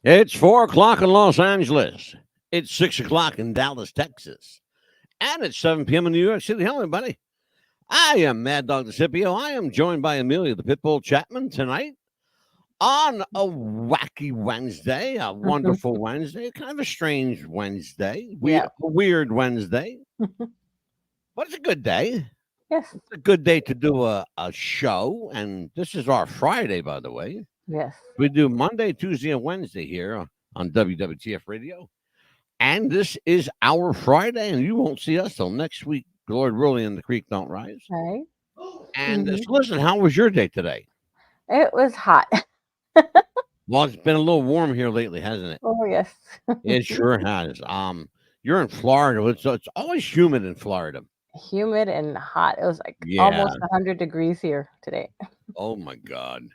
It's 4 o'clock in Los Angeles. It's 6 o'clock in Dallas, Texas. And it's 7 p.m. in New York City. Hello, everybody. I am Mad Dog DeCipio. I am joined by Amelia the Pitbull Chapman tonight on a wacky Wednesday, a wonderful Wednesday, kind of a strange Wednesday, Yeah. a weird Wednesday, but it's a good day. Yes. It's a good day to do a show. And this is our Friday, by the way. Yes. We do Monday, Tuesday, and Wednesday here on WWTF Radio. And this is our Friday, and you won't see us till next week. Lord willing, and the creek don't rise. Right. And Mhm. so listen, how was your day today? It was hot. Well, it's been a little warm here lately, hasn't it? Oh yes. It sure has. You're in Florida. It's always humid in Florida. Humid and hot. It was like Yeah. almost 100 degrees here today. Oh my God.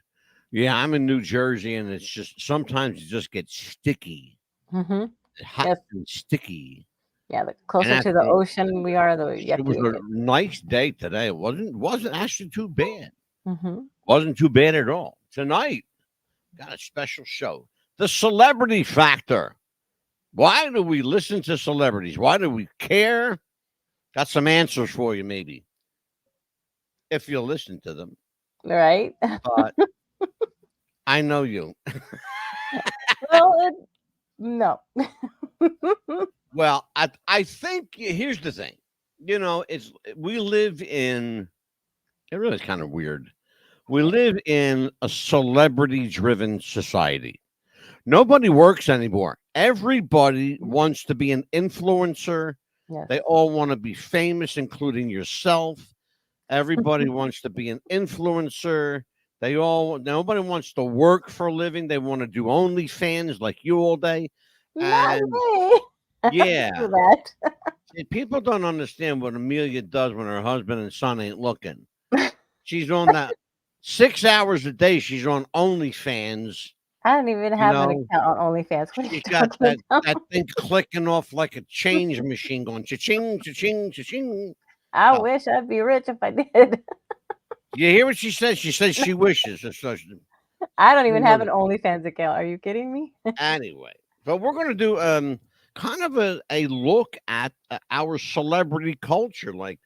Yeah, I'm in New Jersey, and it's just sometimes it just gets sticky, Hmm. hot Yes. and sticky. Yeah. The And closer I to the think ocean we are, the it was yuckier it a nice day today. It wasn't actually too bad. is. Hmm. Wasn't too bad at all. Tonight, got a special show. The Celebrity Factor. Why do we listen to celebrities? Why do we care? Got some answers for you, maybe, if you listen to them. Right. But I know you. Well, no. Well, I think here's the thing. It's we live in. It really is kind of weird. We live in a celebrity-driven society. Nobody works anymore. Everybody wants to be an influencer. Yes. They all want to be famous, including yourself. Everybody wants to be an influencer. Nobody wants to work for a living. They want to do OnlyFans like you all day. Not And me. I yeah, do that. see, people don't understand what Amelia does when her husband and son ain't looking. She's on that 6 hours a day. She's on OnlyFans. I don't even You have an know, account on OnlyFans. What are you she's got talking about? that thing clicking off like a change machine, going cha-ching, cha-ching, cha-ching. I Oh, wish I'd be rich if I did. you hear what she says? She says she wishes. I don't even have an OnlyFans account. Are you kidding me? Anyway, but we're going to do kind of a look at our celebrity culture. Like,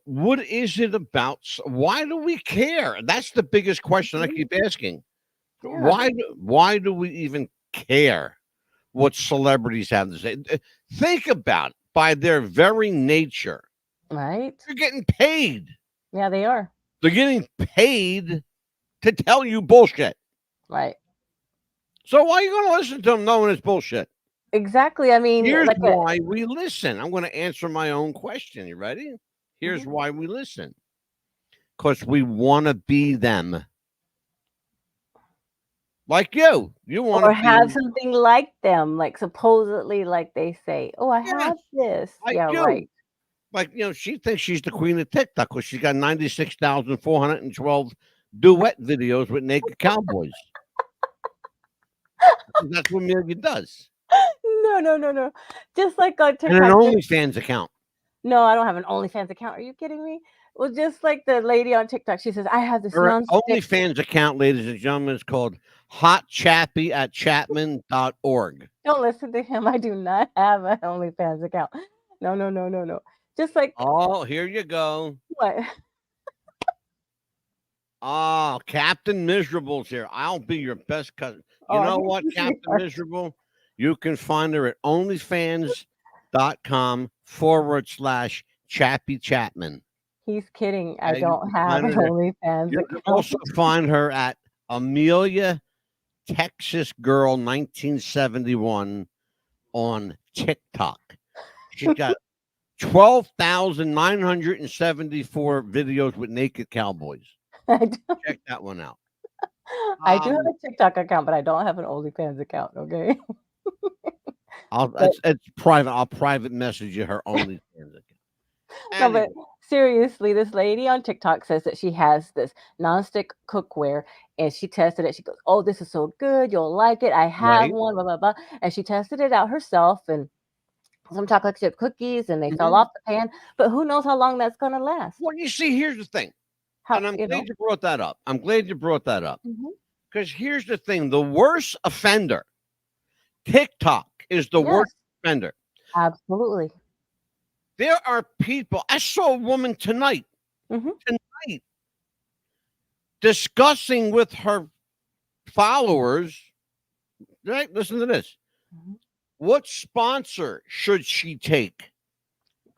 what is it about? Why do we care? That's the biggest question I keep asking. Yeah. Why do we even care what celebrities have to say? Think about it. By their very nature, Right? they're getting paid. Yeah, they are. They're getting paid to tell you bullshit. Right. So why are you going to listen to them knowing it's bullshit? Exactly. I mean, Here's like why we listen. I'm going to answer my own question. You ready? Here's Mhm. why we listen. Because we want to be them. Like you. You want to or have be. something like them, like supposedly like they say. Oh, I Yes, have this. like Yeah, you. right. Like, she thinks she's the queen of TikTok because she's got 96,412 duet videos with naked cowboys. That's what Amelia does. No, no, no, no. Just like on And an TikTok. OnlyFans account. No, I don't have an OnlyFans account. Are you kidding me? Well, just like the lady on TikTok, she says, I have this Her non-stick. OnlyFans account, ladies and gentlemen, is called hotchappy@chapman.org. Don't listen to him. I do not have an OnlyFans account. No, no, no, no, no. Just like Oh, here you go. what? Oh, Captain Miserable's here. I'll be your best cousin. You Oh, know he's what, a Captain sweetheart. Miserable? You can find her at onlyfans.com/Chappy Chapman. He's kidding. I Okay, you don't can have find an her there. OnlyFans You can account. also find her at Amelia Texas Girl 1971 on TikTok. She's got 12,974 videos with naked cowboys. I do, Check that one out. I do have Um, a TikTok account, but I don't have an OnlyFans account. Okay. But it's private. I'll private message you her OnlyFans account. no, but Anyway, seriously, this lady on TikTok says that she has this nonstick cookware and she tested it. She goes, "Oh, this is so good. You'll like it. I have right? one, blah, blah, blah." And she tested it out herself and some chocolate chip cookies and they fell Mhm. off the pan. But who knows how long that's going to last? Well, you see, here's the thing, How, and I'm you glad know? you brought that up. I'm glad you brought that up Mhm. Because here's the thing: the worst offender, TikTok, is the worst offender. Absolutely. There are people. I saw a woman tonight discussing with her followers. Right? Listen to this. What sponsor should she take?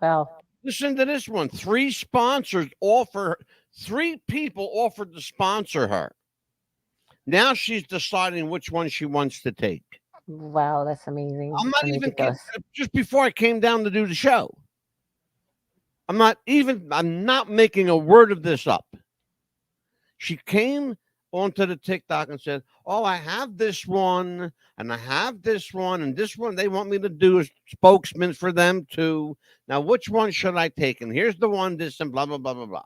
Well, listen to this one. 3 people offered to sponsor her. Now she's deciding which one she wants to take. Wow, that's amazing. I'm not even kidding. Just before I came down to do the show. I'm not making a word of this up. She came onto the TikTok and said, "Oh, I have this one, and I have this one, and this one they want me to do a spokesman for them too. Now, which one should I take? And here's the one, this, and blah, blah, blah, blah, blah."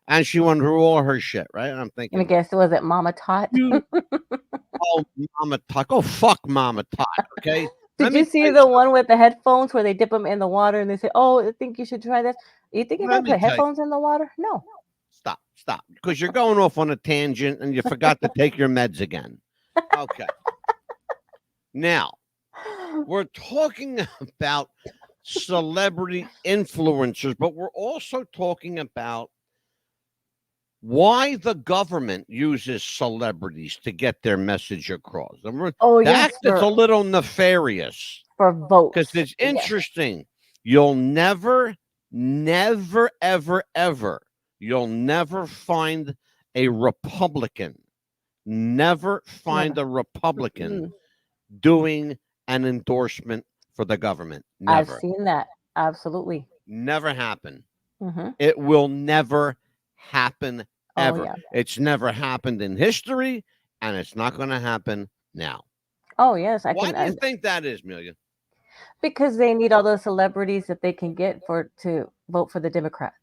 And she went through all her shit, right? And I'm thinking, I guess, was it Mama Tot? Oh, Mama Tot. Oh, fuck Mama Tot, okay? Did you see the one with the headphones where they dip them in the water and they say, "Oh, I think you should try this"? You think you're going to put headphones in the water? No. Stop. Because you're going off on a tangent and you forgot to take your meds again. Okay. Now, we're talking about celebrity influencers, but we're also talking about why the government uses celebrities to get their message across. That's a little nefarious. For votes. Because it's interesting. Yes. You'll never, ever, ever, you'll never find a Republican, doing an endorsement for the government. Never. I've seen that. Absolutely. Never happen. It will never happen ever. Oh, yeah. It's never happened in history, and it's not going to happen now. Oh, yes. Why do you think that is, Amelia? Because they need all those celebrities that they can get to vote for the Democrats.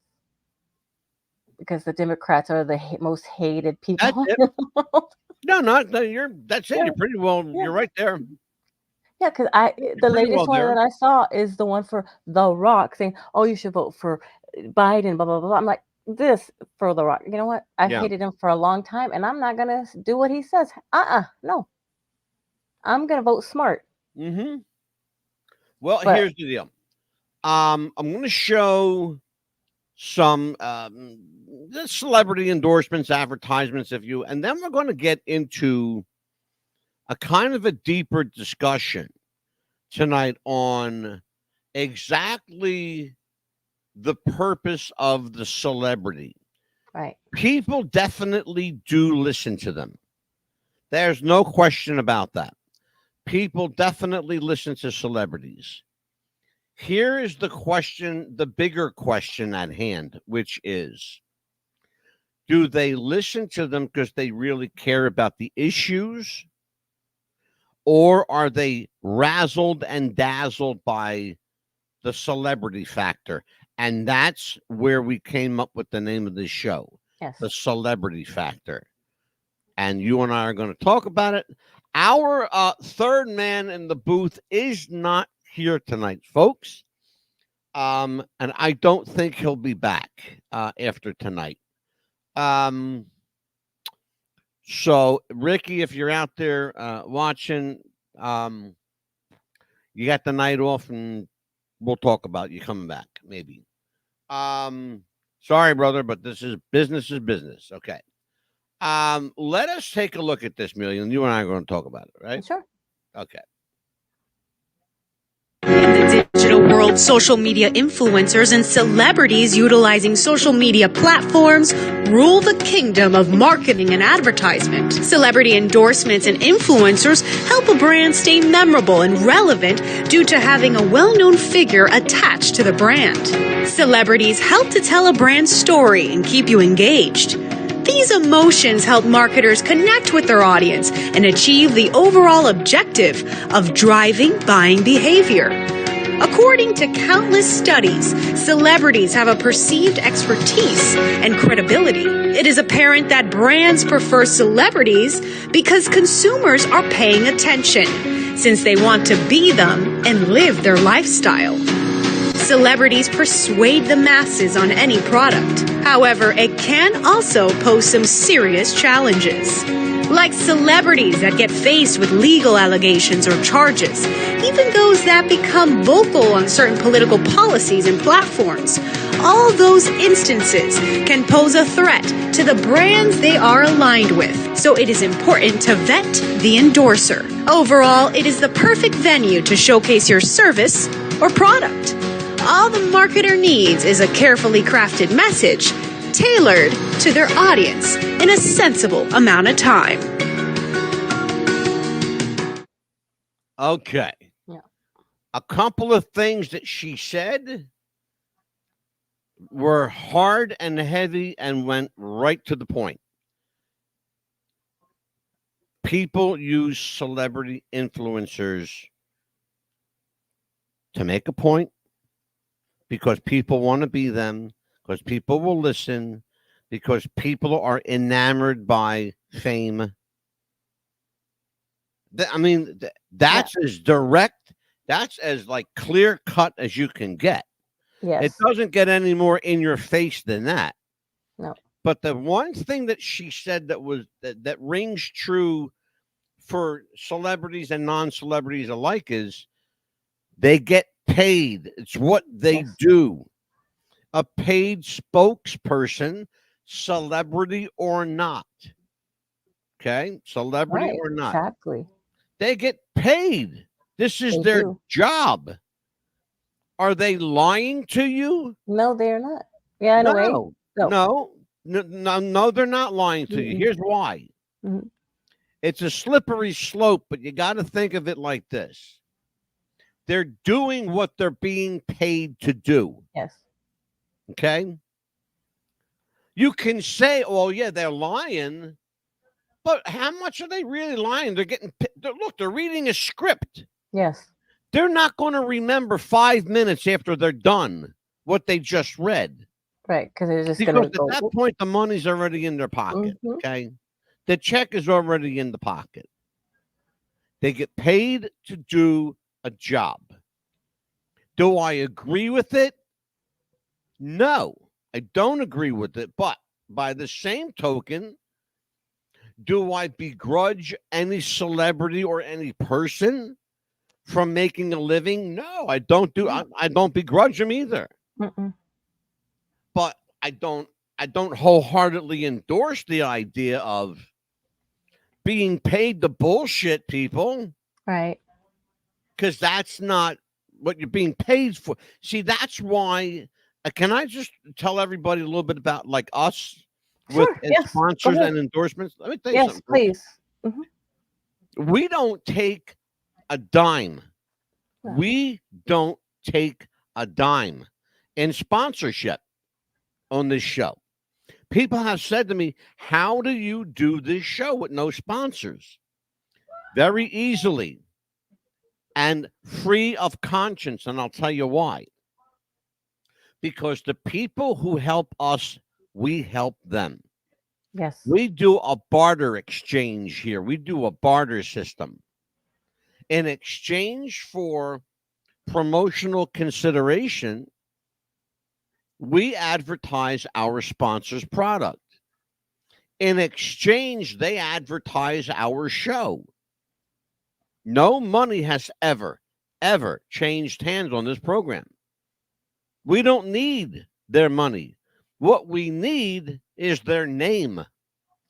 Because the Democrats are the most hated people. That's it. You're pretty well. Yeah. You're right there. Yeah, because the latest one that I saw is the one for The Rock saying, "Oh, you should vote for Biden." Blah blah blah. I'm like, this for The Rock. You know what? I've hated him for a long time, and I'm not gonna do what he says. No. I'm gonna vote smart. Well, here's the deal. I'm going to show some celebrity endorsements, advertisements, and then we're going to get into a kind of a deeper discussion tonight on exactly the purpose of the celebrity. Right. People definitely do listen to them. There's no question about that. People definitely listen to celebrities. Here is the question, the bigger question at hand, which is, do they listen to them because they really care about the issues? Or are they razzled and dazzled by the celebrity factor? And that's where we came up with the name of this show, The Celebrity Factor. And you and I are going to talk about it. Our third man in the booth is not here tonight, folks. And I don't think he'll be back after tonight. So, Ricky, if you're out there watching, you got the night off, and we'll talk about you coming back, maybe. Sorry, brother, but this is business. Okay. Let us take a look at this, Amelia, and you and I are going to talk about it, right? Sure. Okay. In the digital world, social media influencers and celebrities utilizing social media platforms rule the kingdom of marketing and advertisement. Celebrity endorsements and influencers help a brand stay memorable and relevant due to having a well-known figure attached to the brand. Celebrities help to tell a brand's story and keep you engaged. These emotions help marketers connect with their audience and achieve the overall objective of driving buying behavior. According to countless studies, celebrities have a perceived expertise and credibility. It is apparent that brands prefer celebrities because consumers are paying attention, since they want to be them and live their lifestyle. Celebrities persuade the masses on any product. However, it can also pose some serious challenges. like celebrities that get faced with legal allegations or charges, even those that become vocal on certain political policies and platforms. All those instances can pose a threat to the brands they are aligned with, so it is important to vet the endorser. Overall, it is the perfect venue to showcase your service or product. All the marketer needs is a carefully crafted message tailored to their audience in a sensible amount of time. Okay. Yeah. A couple of things that she said were hard and heavy and went right to the point. People use celebrity influencers to make a point because people want to be them, because people will listen, because people are enamored by fame. I mean, that's as direct, that's as like clear cut as you can get. Yes. It doesn't get any more in your face than that. No. But the one thing that she said that rings true for celebrities and non-celebrities alike is they get paid. It's what they do. A paid spokesperson, celebrity or not. Okay? Celebrity or not. Exactly. They get paid. This is their job. Are they lying to you? No, they're not. Yeah, in a way. No, they're not lying to you. Here's why. Mhm. It's a slippery slope, but you got to think of it like this. They're doing what they're being paid to do. Yes. Okay? You can say, oh, yeah, they're lying, but how much are they really lying? They're reading a script. Yes. They're not going to remember 5 minutes after they're done what they just read. Right, because they're just Because going at to go. that point, the money's already in their pocket. Okay? The check is already in the pocket. They get paid to do a job. Do I agree with it? No, I don't agree with it. But by the same token, do I begrudge any celebrity or any person from making a living? No, I don't I don't begrudge them either. But I don't wholeheartedly endorse the idea of being paid to bullshit people. Right. Because that's not what you're being paid for. See, that's why. Can I just tell everybody a little bit about like us with sponsors and endorsements? Let me tell you something. Please. We don't take a dime. No. We don't take a dime in sponsorship on this show. People have said to me, how do you do this show with no sponsors? Very easily and free of conscience. And I'll tell you why. Because the people who help us, we help them. Yes. We do a barter exchange here. We do a barter system. In exchange for promotional consideration, we advertise our sponsor's product. In exchange, they advertise our show. No money has ever changed hands on this program. We don't need their money. What we need is their name.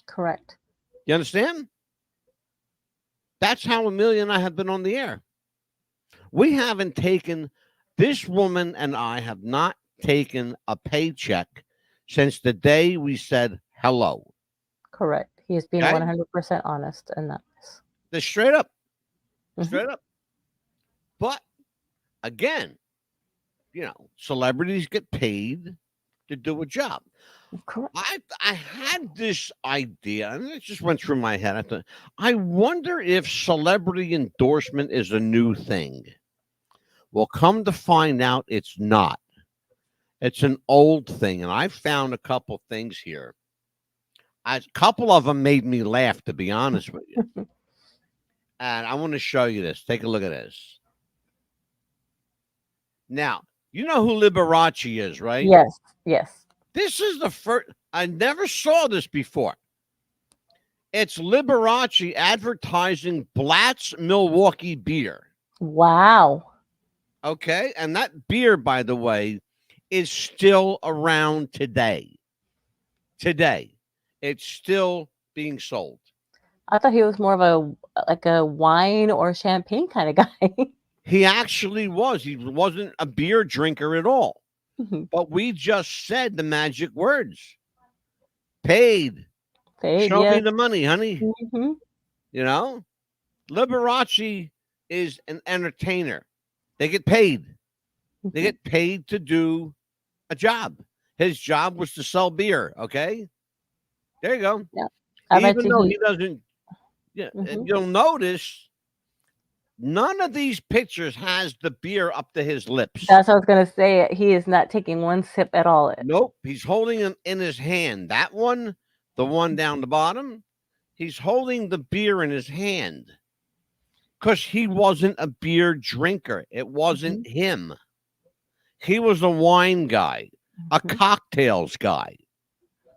Correct. You understand? That's how Amelia and I have been on the air. We haven't taken, this woman and I have not taken a paycheck since the day we said hello. Correct. He is being 100% honest in that. This straight up. Straight up. But again, you know, celebrities get paid to do a job. Correct. I had this idea, and it just went through my head. I thought, I wonder if celebrity endorsement is a new thing. Well, come to find out, it's not. It's an old thing, and I found a couple things here. A couple of them made me laugh, to be honest with you. And I want to show you this. Take a look at this. Now, you know who Liberace is, right? Yes. This is the first. I never saw this before. It's Liberace advertising Blatz Milwaukee beer. Wow. Okay. And that beer, by the way, is still around today. Today, it's still being sold. I thought he was more of a wine or champagne kind of guy. He actually was. He wasn't a beer drinker at all. But we just said the magic words. Paid. Show me the money, honey. Mm-hmm. You know, Liberace is an entertainer. They get paid. They get paid to do a job. His job was to sell beer. Okay. There you go. Yeah. Even though he doesn't, and you'll notice none of these pictures has the beer up to his lips. That's what I was going to say. He is not taking one sip at all. Nope. He's holding it in his hand. That one, the one down the bottom, he's holding the beer in his hand because he wasn't a beer drinker. It wasn't him. He was a wine guy, a cocktails guy,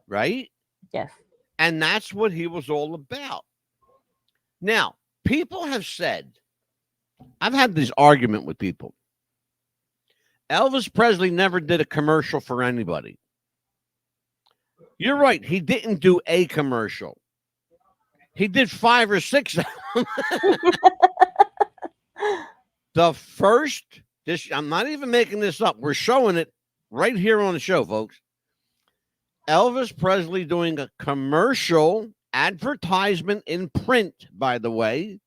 right? Yes. And that's what he was all about. Now, people have said, I've had this argument with people. Elvis Presley never did a commercial for anybody. You're right. He didn't do a commercial. He did 5 or 6 of them. The first, I'm not even making this up. We're showing it right here on the show, folks. Elvis Presley doing a commercial advertisement in print, by the way,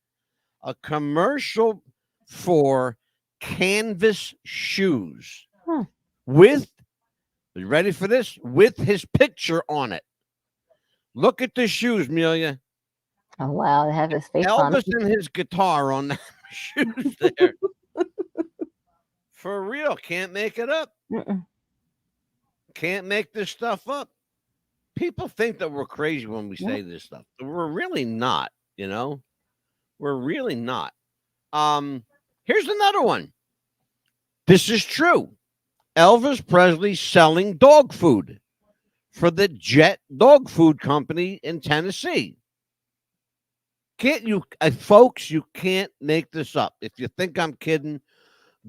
a commercial for canvas shoes with, are you ready for this? With his picture on it. Look at the shoes, Amelia. Oh, wow. They have his face on. Elvis and his guitar on the shoes there. For real. Can't make it up. Can't make this stuff up. People think that we're crazy when we say this stuff. We're really not, you know? We're really not. Here's another one. This is true. Elvis Presley selling dog food for the Jet Dog Food Company in Tennessee. Can't you, folks, you can't make this up. If you think I'm kidding,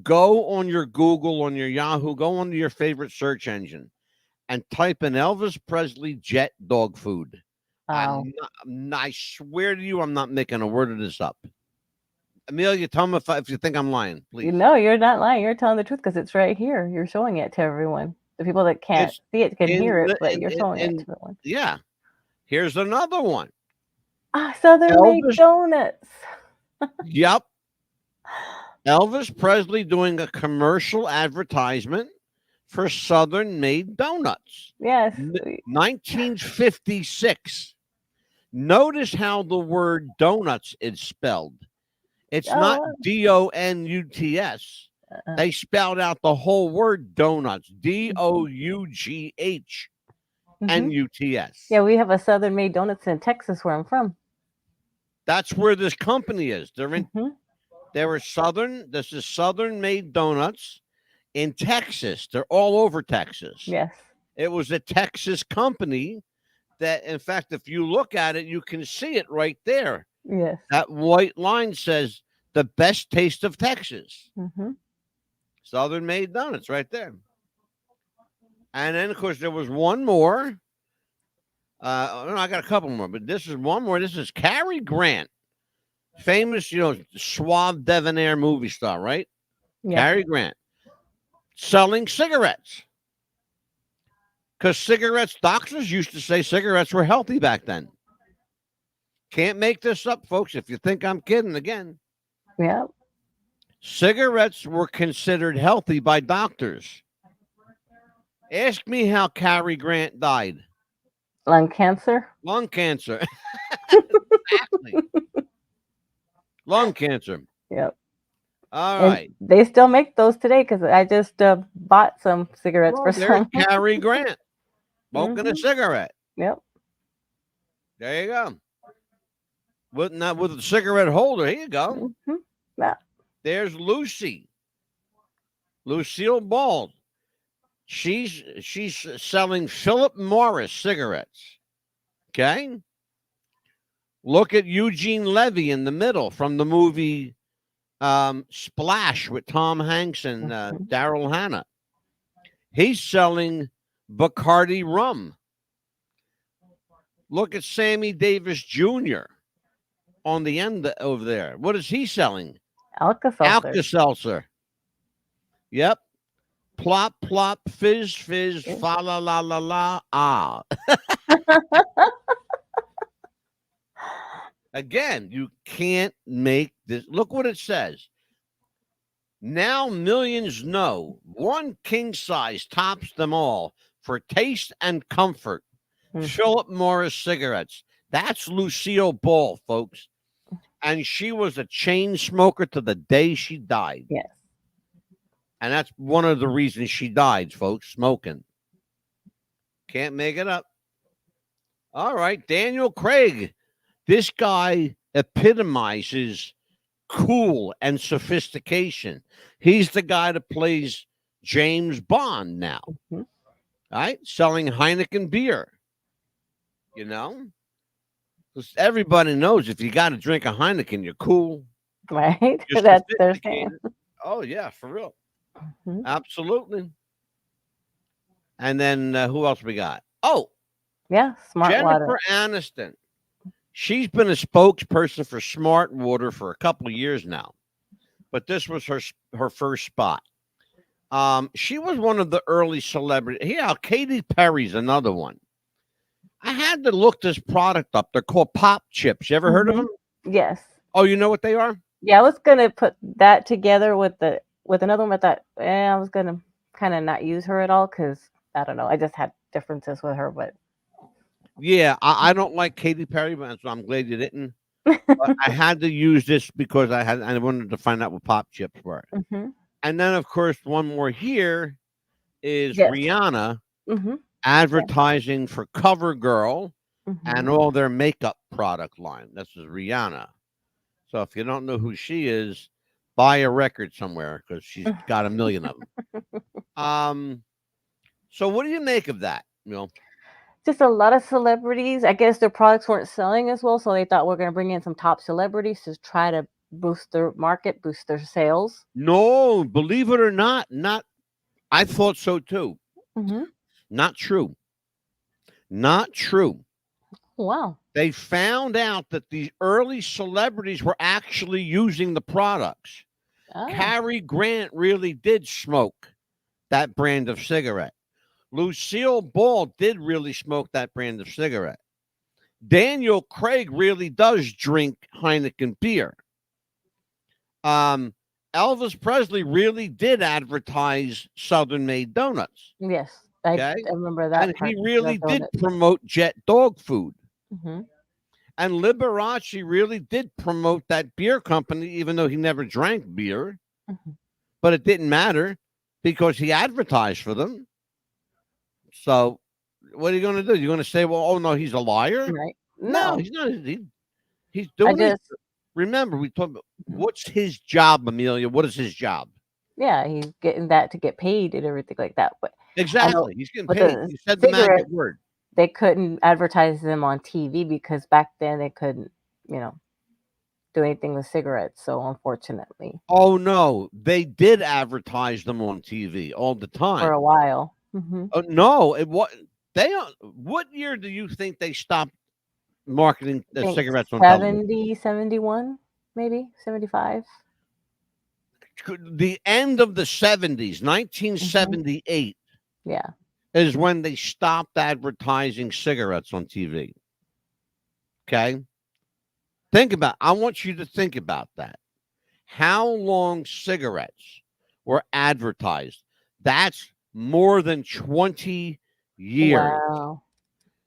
go on your Google, on your Yahoo, go on to your favorite search engine and type in Elvis Presley Jet Dog Food. Wow. I swear to you, I'm not making a word of this up. Amelia, tell me if you think I'm lying, please. No, you're not lying. You're telling the truth because it's right here. You're showing it to everyone. The people that can't see it can hear it, but you're showing it to everyone. Yeah. Here's another one. Southern Made Donuts. Yep. Elvis Presley doing a commercial advertisement for Southern Made Donuts. Yes. 1956. Notice how the word donuts is spelled. It's not DONUTS. They spelled out the whole word donuts. DOUGH NUTS. Yeah, we have a Southern Made Donuts in Texas where I'm from. That's where this company is. They're in they were Southern. This is Southern Made Donuts in Texas. They're all over Texas. Yes. It was a Texas company that, in fact, if you look at it, you can see it right there. Yes. That white line says the best taste of Texas. Southern Made Donuts right there. And then, of course, there was one more. I got a couple more, but this is one more. This is Cary Grant, famous, suave debonair movie star, right? Yeah. Cary Grant selling cigarettes. Because cigarettes, doctors used to say cigarettes were healthy back then. Can't make this up, folks. If you think I'm kidding, again. Yeah. Cigarettes were considered healthy by doctors. Ask me how Cary Grant died. Lung cancer? Lung cancer. Exactly. Lung cancer. Yep. All right. They still make those today because I just bought some cigarettes for some. Cary Grant smoking a cigarette. Yep. There you go. With a cigarette holder. Here you go. Yeah. There's Lucille Ball. She's selling Philip Morris cigarettes. Okay. Look at Eugene Levy in the middle from the movie Splash with Tom Hanks and Daryl Hannah. He's selling Bacardi rum. Look at Sammy Davis Jr. on the end over there. What is he selling? Alka-Seltzer. Yep. Plop, plop, fizz, fizz, fa la la la la, ah. Again, you can't make this. Look what it says. Now millions know one king size tops them all for taste and comfort. Philip Morris cigarettes. That's Lucille Ball, folks. And she was a chain smoker to the day she died. Yes. And that's one of the reasons she died, folks, smoking. Can't make it up. All right, Daniel Craig. This guy epitomizes cool and sophistication. He's the guy that plays James Bond now. Right? Selling Heineken beer. You know? Because everybody knows if you got to drink a Heineken, you're cool. Right? That's their thing. Oh, yeah, for real. Absolutely. And then who else we got? Oh, yeah, Smart Jennifer Water. Aniston. She's been a spokesperson for Smart Water for a couple of years now, but this was her first spot. She was one of the early celebrities. Yeah, Katy Perry's another one. I had to look this product up. They're called Pop Chips. You ever heard of them? Yes. Oh, you know what they are? Yeah, I was gonna put that together with another one, but thought I was gonna kind of not use her at all because I don't know. I just had differences with her, but yeah, I don't like Katy Perry, but so I'm glad you didn't. But I had to use this because I wanted to find out what Pop Chips were. And then, of course, one more here is Rihanna advertising for CoverGirl and all their makeup product line. This is Rihanna. So if you don't know who she is, buy a record somewhere because she's got a million of them. So what do you make of that? You know, just a lot of celebrities. I guess their products weren't selling as well, so they thought we're going to bring in some top celebrities to try to boost their market, boost their sales. No, believe it or not, I thought so too. Not true. Not true. Wow. They found out that the early celebrities were actually using the products. Cary Grant really did smoke that brand of cigarette. Lucille Ball did really smoke that brand of cigarette. Daniel Craig really does drink Heineken beer. Elvis Presley really did advertise Southern Made Donuts. Yes, I remember that. And he really did promote Jet dog food. And Liberace really did promote that beer company, even though he never drank beer. But it didn't matter because he advertised for them. So what are you going to do? You're going to say, well, oh, no, he's a liar? Right. No, he's not. He's doing it. Remember, we talked about what's his job, Amelia? What is his job? Yeah, he's getting that to get paid and everything like that. But exactly, he's getting paid. You said the magic word. They couldn't advertise them on TV because back then they couldn't, do anything with cigarettes. So unfortunately. Oh no, they did advertise them on TV all the time for a while. No, what year do you think they stopped marketing the cigarettes on 70, 71, maybe 75? The end of the 70s, 1978. Yeah. Is when they stopped advertising cigarettes on TV. Okay? I want you to think about that. How long cigarettes were advertised? That's more than 20 years. Wow.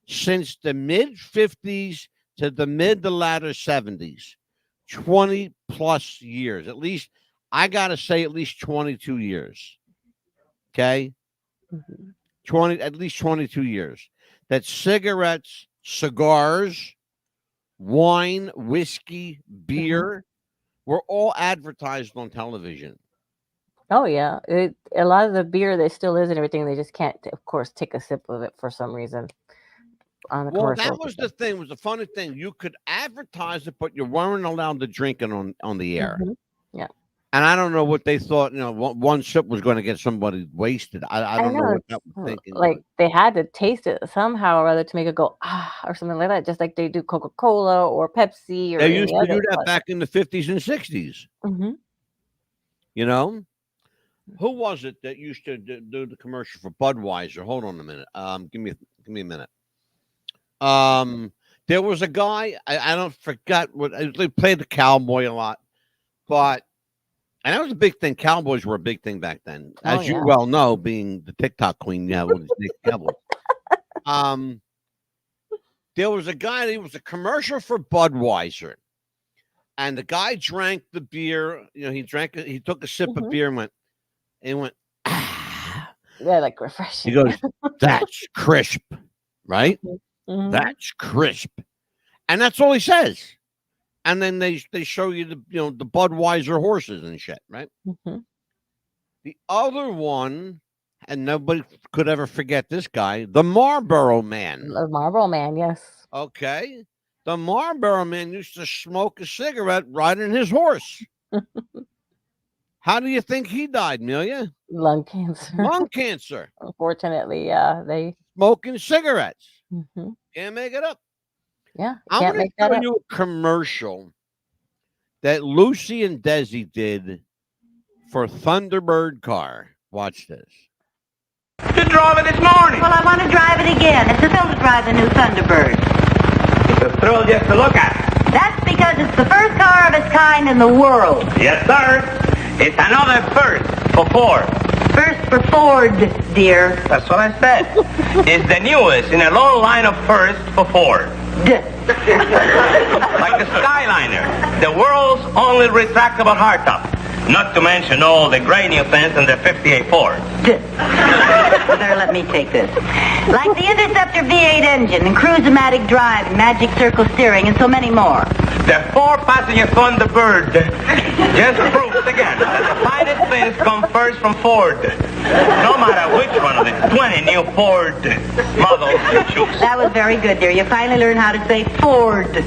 Since the mid 50s to the mid to latter 70s. 20 plus years. At least, I got to say, at least 22 years. Okay? At least 22 years. That cigarettes, cigars, wine, whiskey, beer were all advertised on television. Oh, yeah. A lot of the beer that still is and everything, they just can't, of course, take a sip of it for some reason. on the Well, commercials. that was the thing. Was the funny thing. You could advertise it, but you weren't allowed to drink it on the air. Yeah. And I don't know what they thought. One sip was going to get somebody wasted. I don't know what that was thinking. Like they had to taste it somehow or other to make it go or something like that, just like they do Coca-Cola or Pepsi or they used to do that but... back in the 50s and 60s. Who was it that used to do the commercial for Budweiser? Hold on a minute. Give me a minute. There was a guy. I don't forget what they played the cowboy a lot, but. And that was a big thing. Cowboys were a big thing back then. As you well know, being the TikTok queen, with these cowboys. There was a guy, he was a commercial for Budweiser. And the guy drank the beer. He took a sip of beer and went, ah. Yeah, like refreshing. He goes, that's crisp, right? That's crisp. And that's all he says. And then they show you the Budweiser horses and shit, right? The other one, and nobody could ever forget this guy, the Marlboro Man. The Marlboro Man, yes. Okay, the Marlboro Man used to smoke a cigarette riding his horse. How do you think he died, Amelia? Lung cancer. Lung cancer. Unfortunately, yeah, they smoking cigarettes. Can't make it up. Yeah, I'm going to show you a commercial that Lucy and Desi did for Thunderbird car. Watch this. You drove it this morning. Well, I want to drive it again. It's a thrill to drive the new Thunderbird. It's a thrill just to look at. That's because it's the first car of its kind in the world. Yes, sir. It's another first for Ford. First for Ford, dear. That's what I said. It's the newest in a long line of first for Ford. Like the Skyliner, the world's only retractable hardtop. Not to mention all the great new things in the 58 Ford. Well, there, let me take this. Like the Interceptor V8 engine and Cruise-O-Matic drive and Magic Circle steering and so many more. The 4-passenger Thunderbird just proves again that the finest things come first from Ford. No matter which one of the 20 new Ford models you choose. That was very good, dear. You finally learned how to say Ford.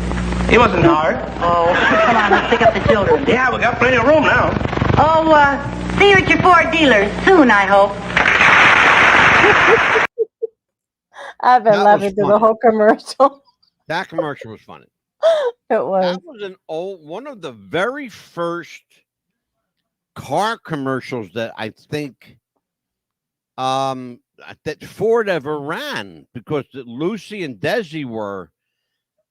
It wasn't hard. Oh, come on, let's pick up the children. Yeah, we got plenty of room now. Oh, see you at your Ford dealer soon, I hope. I've been loving the whole commercial. That commercial was funny. It was. That was one of the very first car commercials that I think that Ford ever ran, because Lucy and Desi were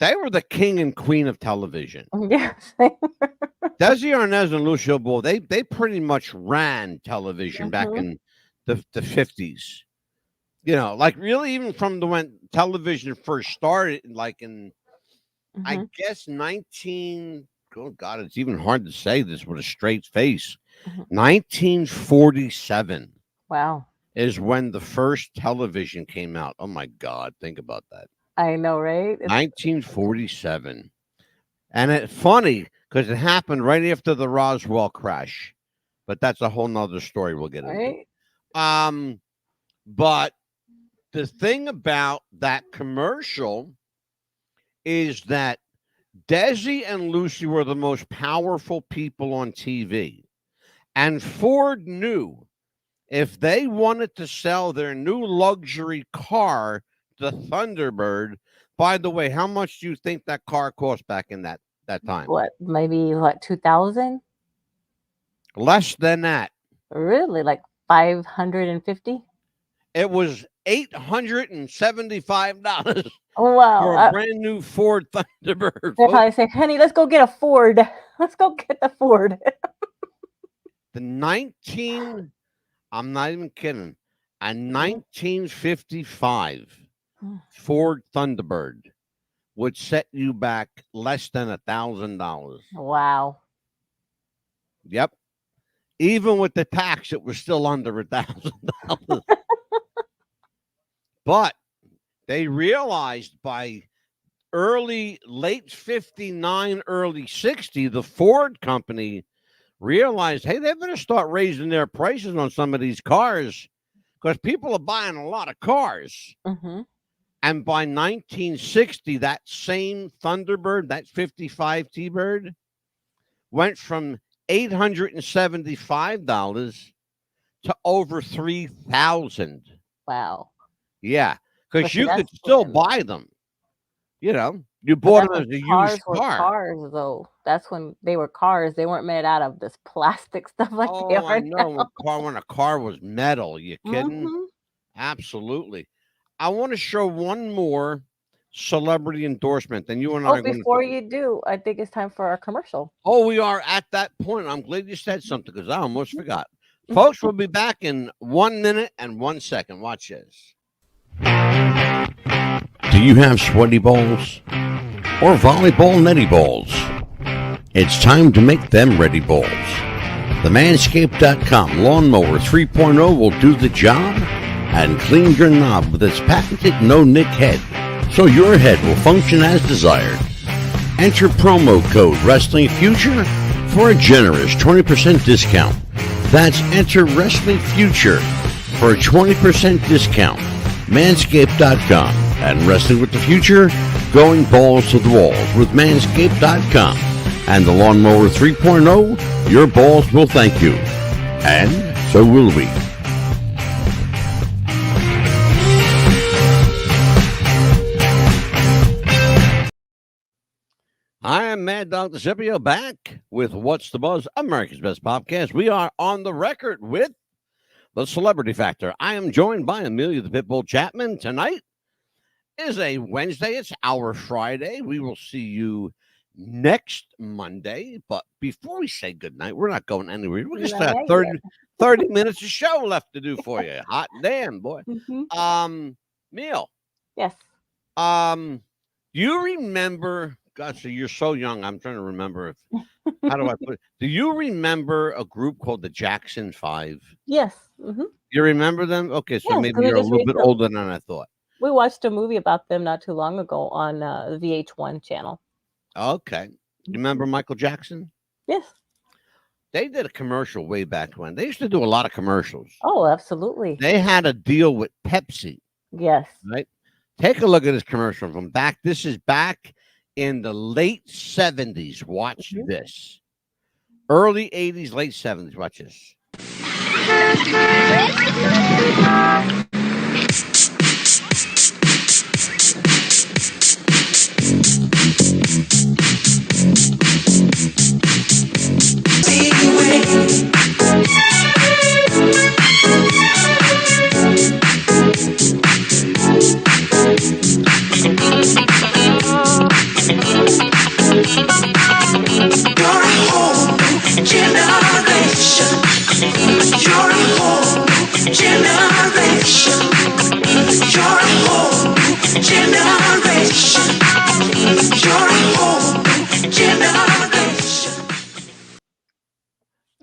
the king and queen of television. Yes. Desi Arnaz and Lucille Ball, they pretty much ran television back in the 50s. Like really even from when television first started, like in I guess oh God, it's even hard to say this with a straight face. 1947. Wow. Is when the first television came out. Oh my God, think about that. I know, right? 1947. And it's funny because it happened right after the Roswell crash. But that's a whole nother story we'll get into. But the thing about that commercial is that Desi and Lucy were the most powerful people on TV. And Ford knew if they wanted to sell their new luxury car, the Thunderbird, by the way, how much do you think that car cost back in that time? What, maybe like 2,000? Less than that. Really? Like 550? It was $875. Oh, wow. For a brand new Ford Thunderbird. They're probably saying, honey, let's go get a Ford. Let's go get the Ford. I'm not even kidding. A 1955 Ford Thunderbird would set you back less than $1,000. Wow. Yep. Even with the tax, it was still under $1,000. But they realized by late 59, early 60, the Ford company realized, hey, they better start raising their prices on some of these cars because people are buying a lot of cars. And by 1960, that same Thunderbird, that 55 T-Bird, went from $875 to over $3,000. Wow. Yeah, But because see, you could still buy them. You know, you but bought that's them when as a cars used were car. cars, though. That's when they were cars. They weren't made out of this plastic stuff like they Oh, I are know. now. When a car was metal. You kidding? Mhm. Absolutely. I want to show one more celebrity endorsement. Then you and I Oh, are going to. before you do, I think it's time for our commercial. Oh, we are at that point. I'm glad you said something because I almost Mhm. forgot. Folks, we'll be back in 1 minute and 1 second. Watch this. Do you have sweaty balls or volleyball netty balls? It's time to make them ready balls. The Manscaped.com Lawnmower 3.0 will do the job and clean your knob with its patented no-nick head, so your head will function as desired. Enter promo code Wrestling Future for a generous 20% discount. That's enter Wrestling Future for a 20% discount. Manscaped.com and Wrestling with the Future, going balls to the walls with Manscaped.com and the Lawnmower 3.0. Your balls will thank you, and so will we. I am Mad Dog DeCipio, back with What's the Buzz, America's Best Podcast. We are on the record with the Celebrity Factor. I am joined by Amelia the Pitbull Chapman. Tonight is a Wednesday. It's our Friday. We will see you next Monday. But before we say goodnight, we're not going anywhere. We just got 30 minutes of show left to do for you. Hot damn, boy. Mm-hmm. Neil. Yes. You remember... God, so you're so young. I'm trying to remember how do I put it? Do you remember a group called the Jackson 5? Yes. Mm-hmm. You remember them? Okay, so Yes, maybe you're a little bit older than I thought. We watched a movie about them not too long ago on the VH1 channel. Okay. You remember Michael Jackson? Yes. They did a commercial way back when. They used to do a lot of commercials. Oh, absolutely. They had a deal with Pepsi. Yes. Right? Take a look at this commercial from back. This is back in the late 70s. Watch this. Early 80s, late 70s. Watch this.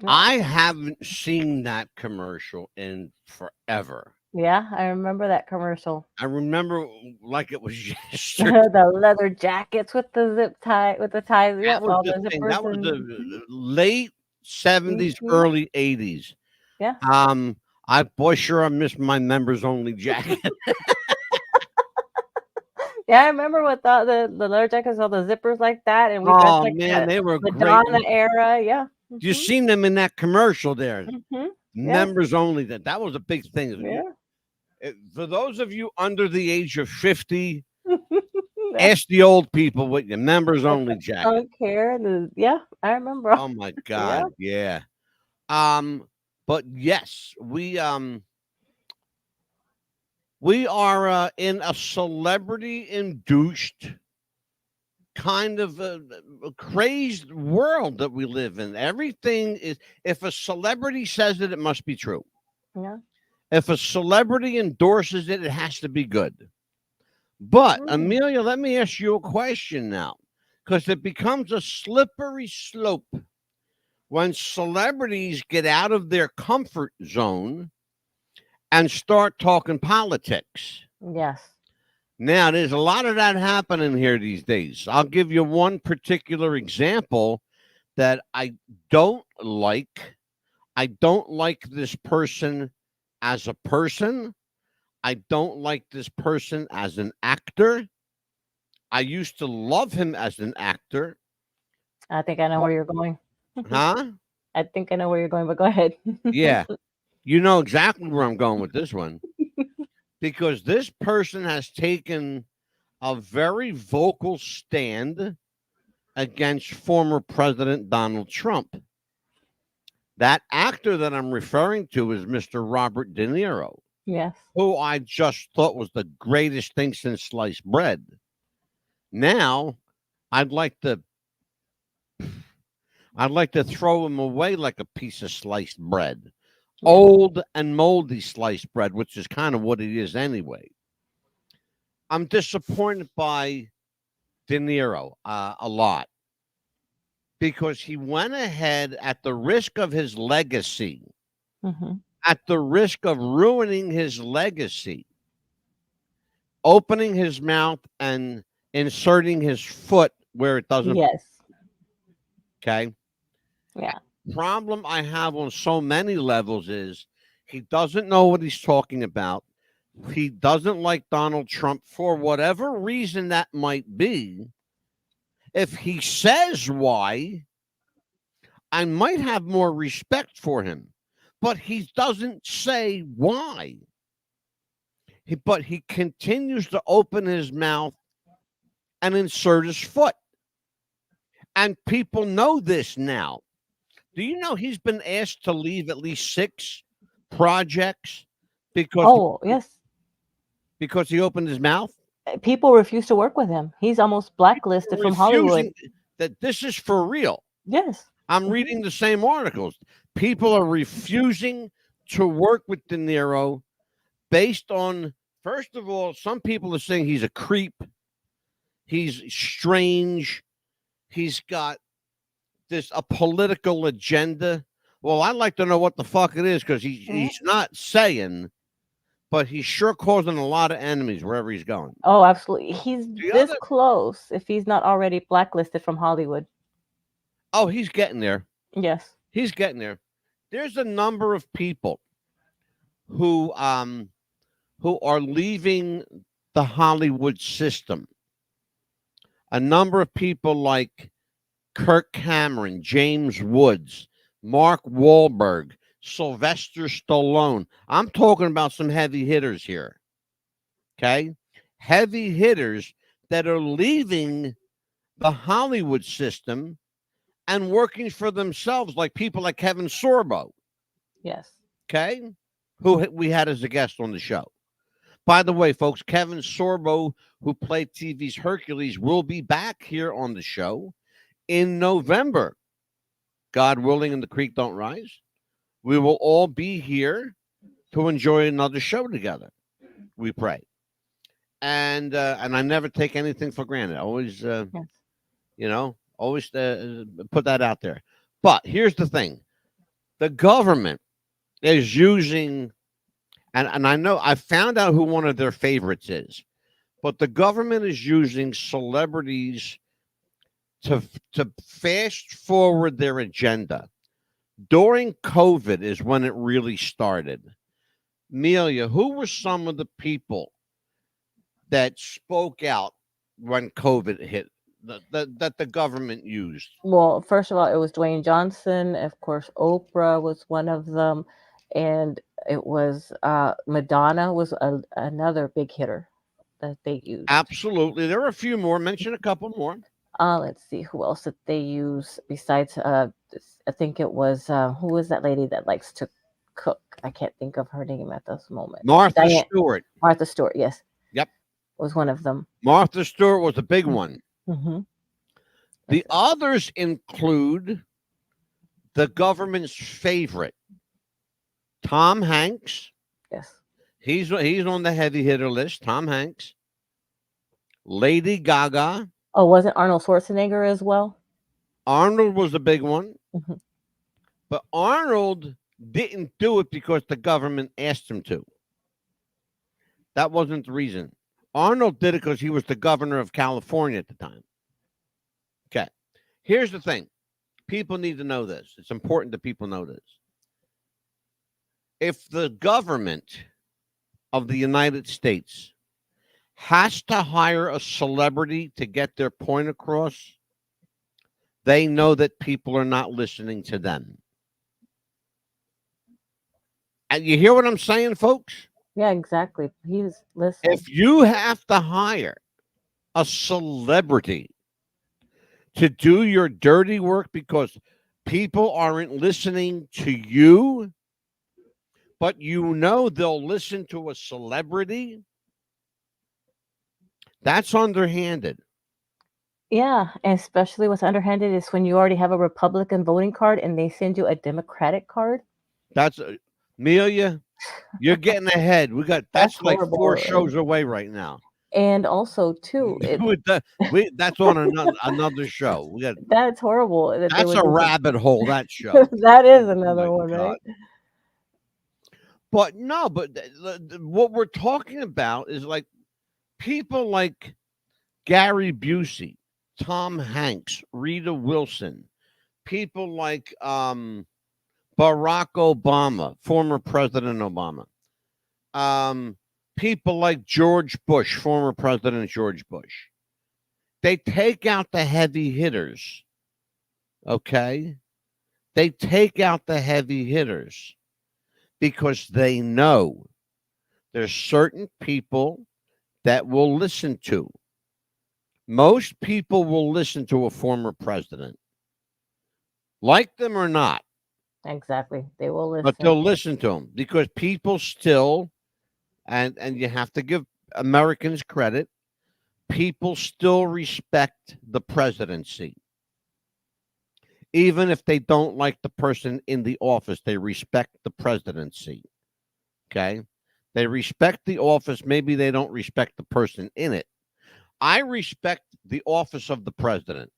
I haven't seen that commercial in forever. Yeah, I remember that commercial. I remember like it was yesterday. The leather jackets with the zip tie, with the ties. That Yep, was all the the thing. zippers That was and the late 70s, Mhm. early 80s. Yeah. I miss my members only jacket. Yeah, I remember with the leather jackets, all the zippers like that, and we dressed Oh like man, they were the great. Madonna era. Yeah. You seen them in that commercial there. Mm-hmm. Members only. That was a big thing. Yeah. For those of you under the age of 50, ask the old people what your members only jacket. Don't care. Yeah, I remember. Oh my God, yeah. But yes, we are in a celebrity-induced kind of a crazed world that we live in. Everything is, if a celebrity says it, it must be true. Yeah. If a celebrity endorses it, it has to be good. But Amelia, let me ask you a question now, because it becomes a slippery slope when celebrities get out of their comfort zone and start talking politics. Yes. Now, there's a lot of that happening here these days. I'll give you one particular example that I don't like. I don't like this person as a person. I don't like this person as an actor. I used to love him as an actor. I think I know where you're going. Huh? I think I know where you're going, but go ahead. Yeah. You know exactly where I'm going with this one. Because this person has taken a very vocal stand against former President Donald Trump. That actor that I'm referring to is Mr. Robert De Niro, Yes. who I just thought was the greatest thing since sliced bread. Now, I'd like to throw him away like a piece of sliced bread. Old and moldy sliced bread, which is kind of what it is anyway. I'm disappointed by De Niro a lot because he went ahead at the risk of his legacy, at the risk of ruining his legacy, opening his mouth and inserting his foot where it doesn't. Yes. Okay. Yeah. Problem I have on so many levels is he doesn't know what he's talking about. He doesn't like Donald Trump for whatever reason that might be. If he says why, I might have more respect for him, but he doesn't say why. But he continues to open his mouth and insert his foot. And people know this now. Do you know he's been asked to leave at least 6 projects because yes, because he opened his mouth? People refuse to work with him. He's almost blacklisted from Hollywood. That this is for real. Yes. I'm reading the same articles. People are refusing to work with De Niro based on, first of all, some people are saying he's a creep. He's strange. He's got a political agenda. Well, I'd like to know what the fuck it is because he's not saying, but he's sure causing a lot of enemies wherever he's going. Oh, absolutely. He's this close if he's not already blacklisted from Hollywood. Oh, he's getting there. Yes. He's getting there. There's a number of people who are leaving the Hollywood system. A number of people like Kirk Cameron, James Woods, Mark Wahlberg, Sylvester Stallone. I'm talking about some heavy hitters here. Okay? Heavy hitters that are leaving the Hollywood system and working for themselves, like people like Kevin Sorbo. Yes. Okay? Who we had as a guest on the show. By the way, folks, Kevin Sorbo, who played TV's Hercules, will be back here on the show in November. God willing, and the creek don't rise. We will all be here to enjoy another show together. We pray. And I never take anything for granted. Always, always put that out there. But here's the thing. The government is using, and I know I found out who one of their favorites is, but the government is using celebrities to fast forward their agenda. During COVID is when it really started. Amelia, who were some of the people that spoke out when COVID hit that the government used? Well, first of all, it was Dwayne Johnson. Of course, Oprah was one of them. And it was Madonna was another big hitter that they used. Absolutely. There are a few more. Mention a couple more. Let's see who else did they use besides I think it was who was that lady that likes to cook? I can't think of her name at this moment. Martha Stewart. Martha Stewart, yes. Yep. Was one of them. Martha Stewart was a big one. Mm-hmm. The others include the government's favorite, Tom Hanks. Yes. He's on the heavy hitter list. Tom Hanks. Lady Gaga. Oh, wasn't Arnold Schwarzenegger as well? Arnold was a big one. Mm-hmm. But Arnold didn't do it because the government asked him to. That wasn't the reason. Arnold did it because he was the governor of California at the time. Okay. Here's the thing. People need to know this. It's important that people know this. If the government of the United States has to hire a celebrity to get their point across, they know that people are not listening to them. And you hear what I'm saying, folks? Yeah, exactly. He's listening. If you have to hire a celebrity to do your dirty work because people aren't listening to you, but you know they'll listen to a celebrity, that's underhanded. Yeah, and especially what's underhanded is when you already have a Republican voting card and they send you a Democratic card. That's Amelia, you're getting ahead. That's like horrible. 4 shows away right now. And also, too, that's on another show. that's horrible. That's a rabbit hole. That show. That is another one, God. right? But no, what we're talking about is like people like Gary Busey, Tom Hanks, Rita Wilson, people like Barack Obama, former President Obama, people like George Bush, former President George Bush. They take out the heavy hitters, okay? They take out the heavy hitters because they know there's certain people that will listen to. Most people will listen to a former president, like them or not. Exactly. They will listen. But they'll listen to them because people still, and you have to give Americans credit, people still respect the presidency. Even if they don't like the person in the office, they respect the presidency. Okay? They respect the office. Maybe they don't respect the person in it. I respect the office of the president,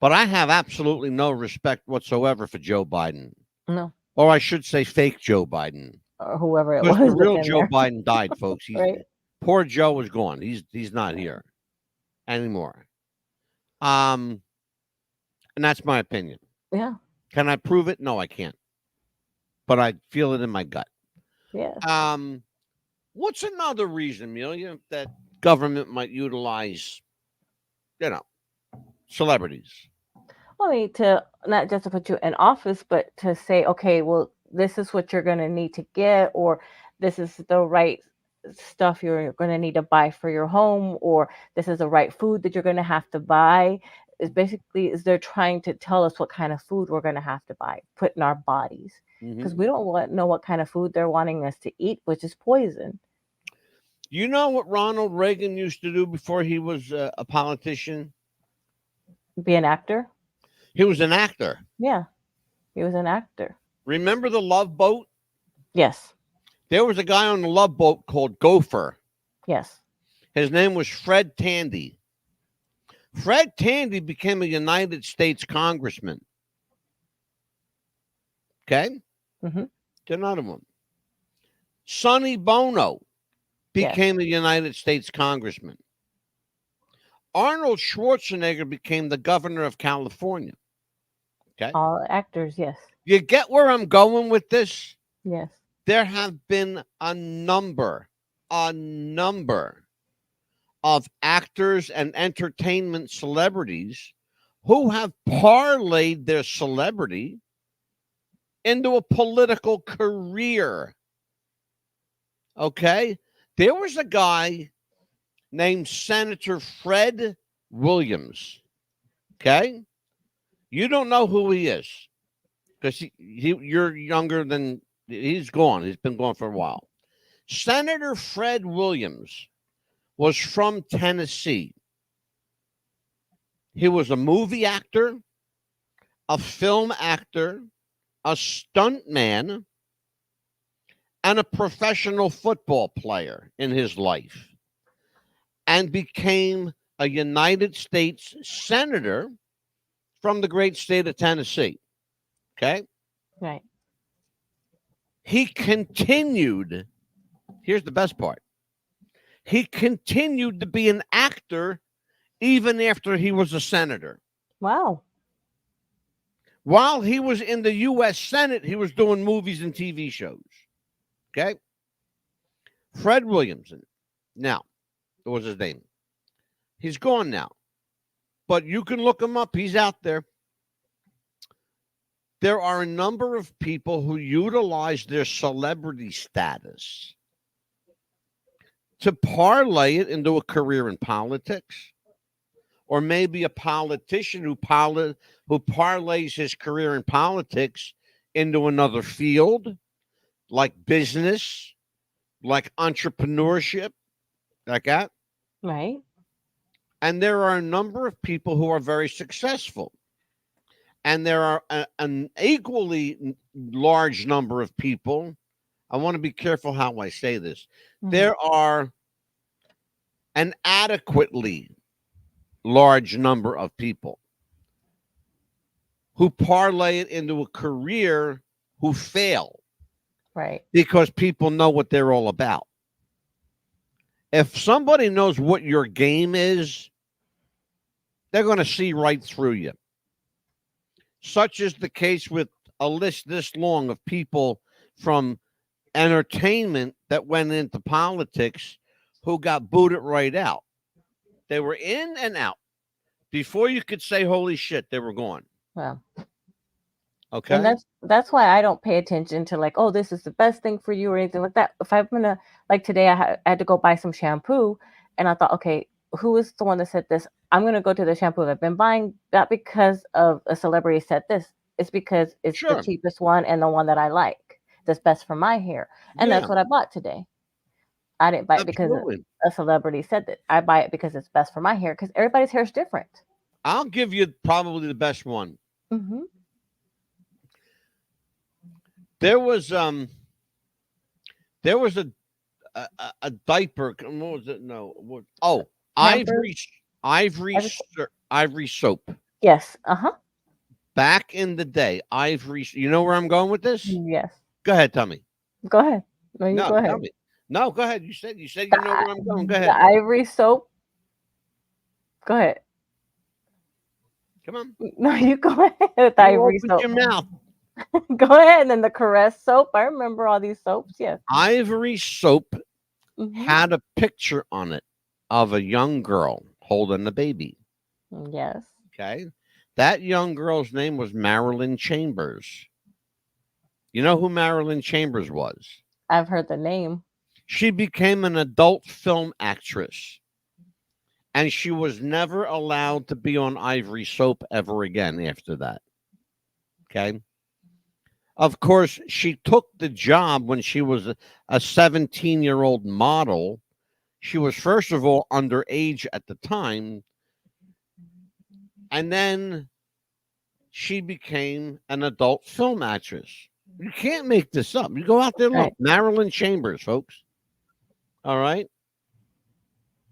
but I have absolutely no respect whatsoever for Joe Biden. No. Or I should say fake Joe Biden. Or whoever it Because was. the real Joe Biden died, folks. Right. Poor Joe is gone. He's not here anymore. And that's my opinion. Yeah. Can I prove it? No, I can't. But I feel it in my gut. Yeah. What's another reason, Amelia, that government might utilize, celebrities? Well, I mean, to not just to put you in office, but to say, okay, well, this is what you're going to need to get, or this is the right stuff you're going to need to buy for your home, or this is the right food that you're going to have to buy. Is they're trying to tell us what kind of food we're going to have to buy, put in our bodies, because we don't know what kind of food they're wanting us to eat, which is poison. You know what Ronald Reagan used to do before he was a politician? Be an actor. He was an actor. Yeah, he was an actor. Remember the Love Boat? Yes. There was a guy on the Love Boat called Gopher. Yes. His name was Fred Tandy. Fred Tandy became a United States congressman. Okay? Mm-hmm. Another one. Sonny Bono became a United States congressman. Arnold Schwarzenegger became the governor of California. Okay? All actors, yes. You get where I'm going with this? Yes. There have been a number of actors and entertainment celebrities who have parlayed their celebrity into a political career. Okay? There was a guy named Senator Fred Williams. Okay? You don't know who he is because you're younger than he's gone. He's been gone for a while. Senator Fred Williams was from Tennessee. He was a movie actor, a film actor, a stuntman, and a professional football player in his life, and became a United States senator from the great state of Tennessee. Okay? Right. He continued, here's the best part. He continued to be an actor even after he was a senator. Wow. While he was in the U.S. Senate, he was doing movies and TV shows. Okay? Fred Williamson. Now, what was his name? He's gone now, but you can look him up. He's out there. There are a number of people who utilize their celebrity status to parlay it into a career in politics, or maybe a politician who parlays his career in politics into another field, like business, like entrepreneurship, like that. Right. And there are a number of people who are very successful. And there are an equally large number of people. I want to be careful how I say this. Mhm. There are an adequately large number of people who parlay it into a career who fail Right. because people know what they're all about. If somebody knows what your game is, they're going to see right through you. Such is the case with a list this long of people from entertainment that went into politics who got booted right out. They were in and out. Before you could say, holy shit, they were gone. Well, Okay. and that's why I don't pay attention to like, oh, this is the best thing for you or anything like that. If I'm gonna, like today, I had to go buy some shampoo, and I thought, okay, who is the one that said this? I'm gonna go to the shampoo I've been buying, not because of a celebrity said this. It's because it's the cheapest one and the one that I like, that's best for my hair, and that's what I bought today. I didn't buy it because a celebrity said that. I buy it because it's best for my hair, because everybody's hair is different. I'll give you probably the best one. Mm-hmm. There was a diaper. What was it? No. What? Oh, Ivory soap. Yes. Uh-huh. Back in the day, Ivory. You know where I'm going with this? Yes. Go ahead, tell me. Go ahead. No, go ahead. Tell me. No, go ahead. You said you know where I'm going. Go ahead. The Ivory soap. Go ahead. Come on. No, you go ahead with the Ivory soap. Your mouth. Go ahead. And then the Caress soap. I remember all these soaps. Yes. Ivory soap had a picture on it of a young girl holding a baby. Yes. Okay. That young girl's name was Marilyn Chambers. You know who Marilyn Chambers was? I've heard the name. She became an adult film actress. And she was never allowed to be on Ivory soap ever again after that. Okay. Of course, she took the job when she was a 17-year-old model. She was, first of all, underage at the time. And then she became an adult film actress. You can't make this up. You go out there and look. Marilyn Chambers, folks. All right.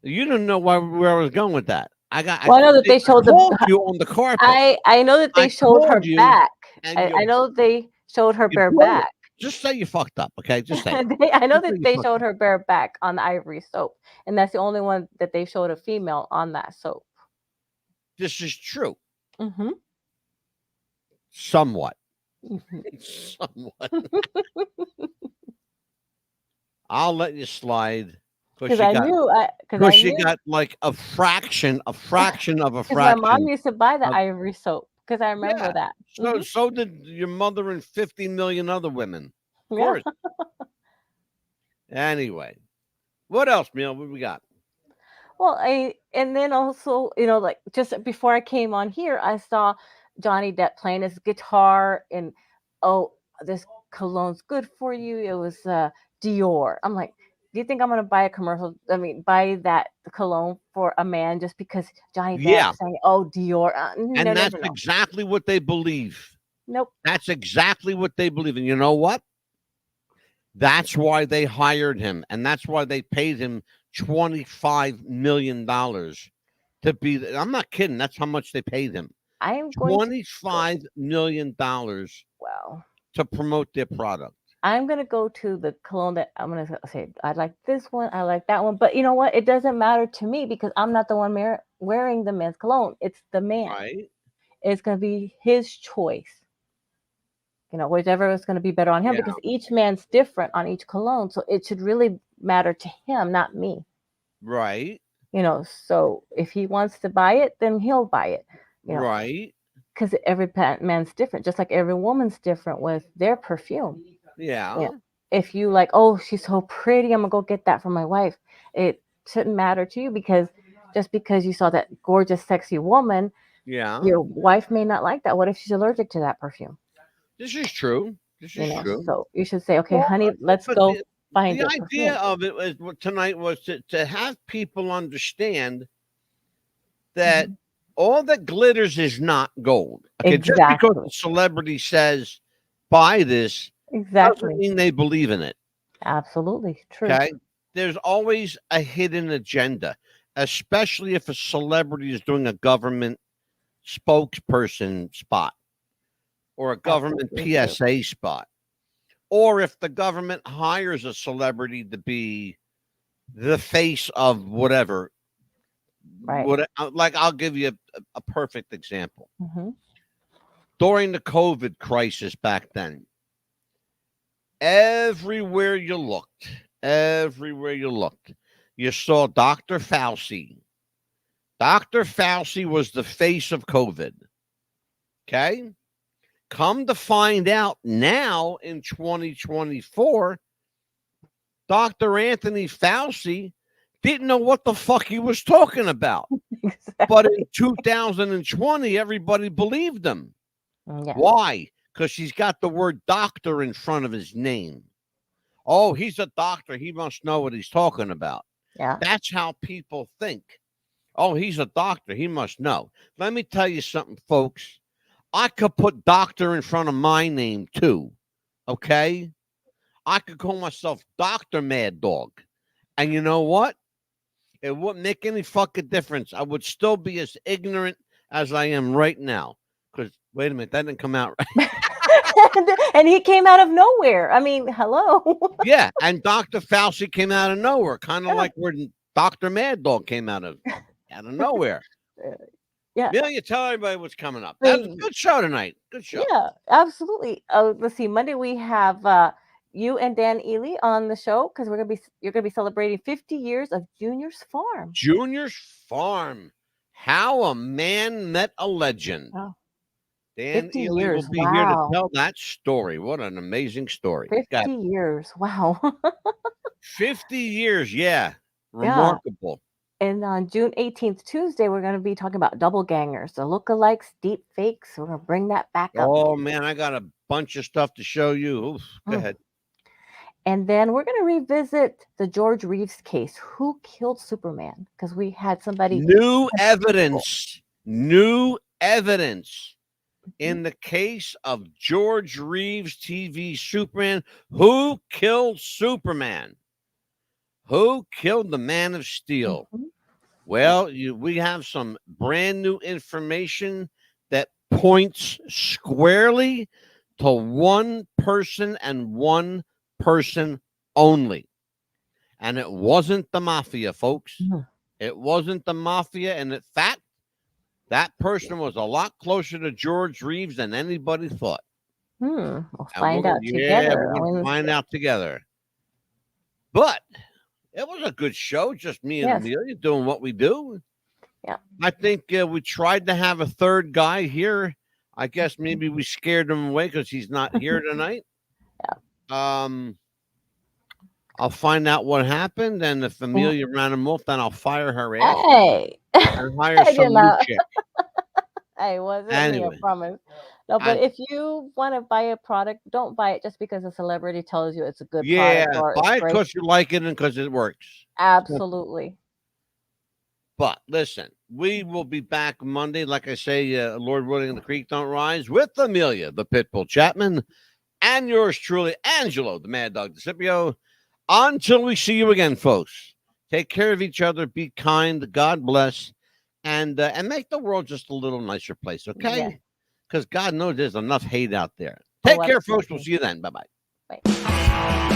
You didn't know where I was going with that. I know that they showed you on the carpet. I know that they showed her back. I know they showed her bare back. Just say you fucked up, okay? Just say. I know that they showed her bare back on the Ivory soap, and that's the only one that they showed a female on that soap. This is true. Mm-hmm. Somewhat. Somewhat. I'll let you slide. Because I knew. Because she got like a fraction of a fraction. My mom used to buy the Ivory soap. Because I remember that. So did your mother and 50 million other women. Of course. Anyway, what else, Neil? What we got? Well, and then also, like just before I came on here, I saw Johnny Depp playing his guitar, and this cologne's good for you. It was Dior. I'm like, do you think I'm gonna buy a commercial? I mean, buy that cologne for a man just because Johnny Depp saying, "Oh, Dior," and that's exactly what they believe. Nope. That's exactly what they believe, and you know what? That's why they hired him, and that's why they paid him $25 million to be. I'm not kidding. That's how much they paid him. I am going $25 million. Wow. To promote their product. I'm going to go to the cologne that I'm going to say, I like this one, I like that one. But you know what? It doesn't matter to me because I'm not the one wearing the men's cologne. It's the man. Right. It's going to be his choice. Whichever is going to be better on him because each man's different on each cologne. So it should really matter to him, not me. Right. So if he wants to buy it, then he'll buy it. Right. Because every man's different, just like every woman's different with their perfume. Yeah. If you like, oh, she's so pretty, I'm gonna go get that for my wife. It shouldn't matter to you because just because you saw that gorgeous, sexy woman, your wife may not like that. What if she's allergic to that perfume? This is true. This is true. So you should say, okay, honey, let's go find it. The idea of it was tonight was to have people understand that all that glitters is not gold. Okay, Exactly. just because a celebrity says buy this, doesn't mean they believe in it. Absolutely true. Okay, there's always a hidden agenda, especially if a celebrity is doing a government spokesperson spot or a government PSA spot, or if the government hires a celebrity to be the face of whatever. Right. Like, I'll give you a perfect example. Mm-hmm. During the COVID crisis back then, everywhere you looked, you saw Dr. Fauci. Dr. Fauci was the face of COVID. Okay? Come to find out now in 2024, Dr. Anthony Fauci didn't know what the fuck he was talking about. Exactly. But in 2020, everybody believed him. Yeah. Why? Because he's got the word doctor in front of his name. Oh, he's a doctor. He must know what he's talking about. Yeah. That's how people think. Oh, he's a doctor. He must know. Let me tell you something, folks. I could put doctor in front of my name too. Okay? I could call myself Dr. Mad Dog. And you know what? It wouldn't make any fucking difference. I would still be as ignorant as I am right now. Because, wait a minute, that didn't come out right. And he came out of nowhere. I mean, hello. Yeah, and Dr. Fauci came out of nowhere, kind of like where Dr. Mad Dog came out of nowhere. Yeah. Amelia, tell everybody what's coming up. That was a good show tonight. Good show. Yeah, absolutely. Let's see. Monday we have you and Dan Ely on the show because you're gonna be celebrating 50 years of Junior's Farm. Junior's Farm. How a man met a legend. Oh. Dan 50 Ely years. will be here to tell that story. What an amazing story. 50 years. Wow. 50 years. Yeah. Remarkable. And on June 18th, Tuesday, we're going to be talking about double gangers, the lookalikes, deep fakes. We're going to bring that back up. Oh, man, I got a bunch of stuff to show you. Oof, go ahead. And then we're going to revisit the George Reeves case. Who killed Superman? Because we had somebody. New evidence in the case of George Reeves TV Superman. Who killed Superman? Who killed the Man of Steel? Mm-hmm. Well, we have some brand new information that points squarely to one person and one person only. And it wasn't the mafia, folks. Mm-hmm. It wasn't the mafia. And in fact, that person was a lot closer to George Reeves than anybody thought. We'll find out together. We're going to find out together. But it was a good show, just me and Amelia doing what we do. Yeah. I think we tried to have a third guy here. I guess maybe we scared him away because he's not here tonight. Yeah. I'll find out what happened, and if Amelia ran him off, then I'll fire her ass. Hey. And hire some new chick. Hey, wasn't me, I promise. No, but if you want to buy a product, don't buy it just because a celebrity tells you it's a good product. Yeah, buy it because you like it and because it works. Absolutely. But listen, we will be back Monday. Like I say, Lord willing, the creek don't rise, with Amelia, the Pitbull Chapman, and yours truly, Angelo, the Mad Dog DeCipio. Until we see you again, folks, take care of each other, be kind, God bless, and make the world just a little nicer place, okay? Because God knows there's enough hate out there. Take care, folks. We'll see you then. Bye-bye. Bye.